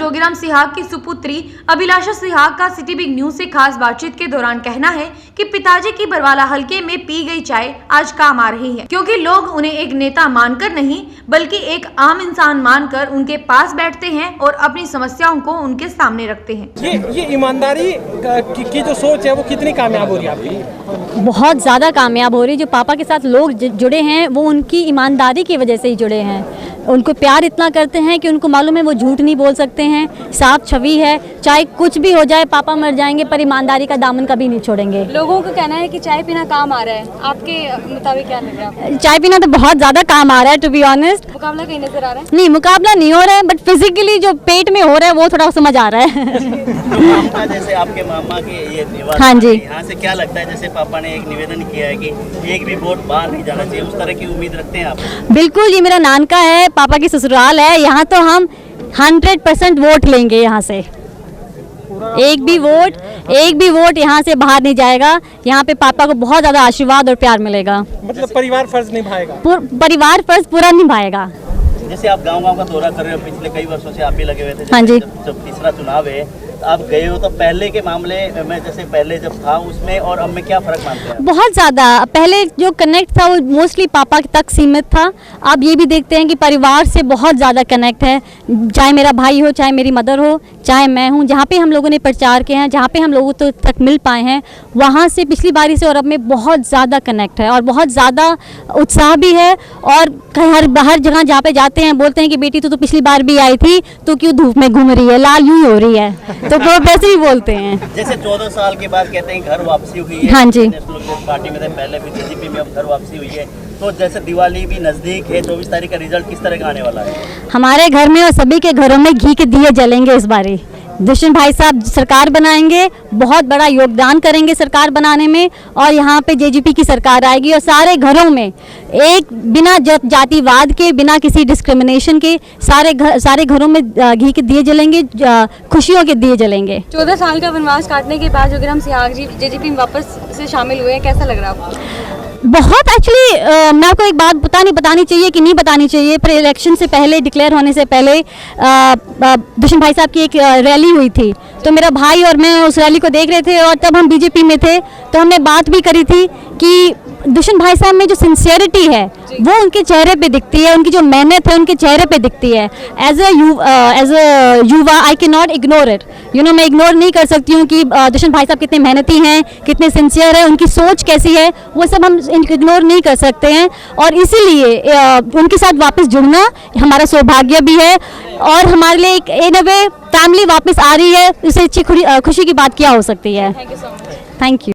जोगीराम सिहाग की सुपुत्री अभिलाषा सिहाग का city big news से खास बातचीत के दौरान कहना है कि पिताजी की बरवाला हलके में पी गई चाय आज काम आ रही है, क्योंकि लोग उन्हें एक नेता मानकर नहीं बल्कि एक आम इंसान मानकर उनके पास बैठते हैं और अपनी समस्याओं को उनके सामने रखते हैं। ये ईमानदारी की जो सोच है वो कितनी कामयाब हो रही है आपकी? बहुत ज़्यादा कामयाब हो रही है। जो पापा के साथ लोग जुड़े हैं वो उनकी ईमानदारी की वजह से ही जुड़े हैं। उनको प्यार इतना करते हैं कि उनको मालूम है वो झूठ नहीं बोल सकते हैं, साफ छवि है, चाहे कुछ भी हो जाए, पापा मर जाएंगे पर ईमानदारी का दामन कभी नहीं छोड़ेंगे। लोगों का कहना है कि चाय पीना काम आ रहा है, आपके मुताबिक क्या लग रहा है? चाय पीना तो बहुत ज़्यादा काम आ रहा है, टू बी ऑनेस्ट। मुकाबला कहीं नजर आ रहा है? नहीं, मुकाबला नहीं हो रहा है, बट फिजिकली जो पेट में हो रहा है वो थोड़ा समझ आ रहा है। जैसे आपके मामा के ये निवास, हाँ जी, यहाँ से क्या लगता है? जैसे पापा ने एक निवेदन किया है कि एक भी वोट बाहर नहीं जाना चाहिए, उस तरह की उम्मीद रखते हैं आप? बिल्कुल, ये मेरा नानका है, पापा की ससुराल है, यहाँ तो हम 100% वोट लेंगे। यहाँ से एक भी वोट यहाँ से बाहर नहीं जाएगा। यहाँ पे पापा को बहुत ज़्यादा आशीर्वाद और प्यार मिलेगा। मतलब परिवार फर्ज निभाएगा? परिवार फर्ज पूरा निभाएगा। जैसे आप गांव-गांव का दौरा कर रहे हो, पिछले कई वर्षों से आप भी लगे हुए थे। हाँ जी। जब तीसरा चुनाव है आप गए हो, तो पहले के मामले में जैसे पहले जब था उसमें और अब में क्या फर्क मानते हैं? बहुत ज़्यादा। पहले जो कनेक्ट था वो मोस्टली पापा तक सीमित था। अब ये भी देखते हैं कि परिवार से बहुत ज़्यादा कनेक्ट है, चाहे मेरा भाई हो, चाहे मेरी मदर हो, चाहे मैं हूँ। जहाँ पे हम लोगों ने प्रचार किए हैं, जहाँ पे हम लोगों तक मिल पाए हैं, वहाँ से पिछली बारी से और अब में बहुत ज़्यादा कनेक्ट है और बहुत ज़्यादा उत्साह भी है। और हर जगह जहाँ पे जाते हैं बोलते हैं कि बेटी तो पिछली बार भी आई थी, तो क्यों धूप में घूम रही है, लाल यूँ हो रही है, तो वो वैसे ही बोलते हैं। जैसे 14 साल के बाद कहते हैं घर वापसी हुई है। हाँ जी। पार्टी में थे पहले भी, जेजेपी में अब घर वापसी हुई है, तो जैसे दिवाली भी नजदीक है, 24 तारीख का रिजल्ट किस तरह का आने वाला है? हमारे घर में और सभी के घरों में घी के दिए जलेंगे। इस बारी दुष्यंत भाई साहब सरकार बनाएंगे, बहुत बड़ा योगदान करेंगे सरकार बनाने में, और यहाँ पे जेजेपी की सरकार आएगी और सारे घरों में एक बिना जातिवाद के, बिना किसी डिस्क्रिमिनेशन के सारे घरों में घी के दिए जलेंगे, खुशियों के दिए जलेंगे। 14 साल का वनवास काटने के बाद जोगीराम सिहाग जी जेजेपी में वापस से शामिल हुए हैं, कैसा लग रहा है आपको? बहुत एक्चुअली मैं आपको एक बात बतानी चाहिए कि नहीं बतानी चाहिए। पर इलेक्शन से पहले, डिक्लेयर होने से पहले दुष्यंत भाई साहब की एक रैली हुई थी, तो मेरा भाई और मैं उस रैली को देख रहे थे और तब हम बीजेपी में थे, तो हमने बात भी करी थी कि दुष्यंत भाई साहब में जो सिंसियरिटी है वो उनके चेहरे पे दिखती है, उनकी जो मेहनत है उनके चेहरे पे दिखती है। एज अ युवा I can not ignore it, मैं इग्नोर नहीं कर सकती हूँ कि दुष्यंत भाई साहब कितने मेहनती हैं, कितने सिंसियर है, उनकी सोच कैसी है, वो सब हम इग्नोर नहीं कर सकते हैं। और इसीलिए उनके साथ वापस जुड़ना हमारा सौभाग्य भी है और हमारे लिए एक इन अ वे फैमिली वापस आ रही है। इससे अच्छी खुशी की बात क्या हो सकती है? Thank you so much. Thank you.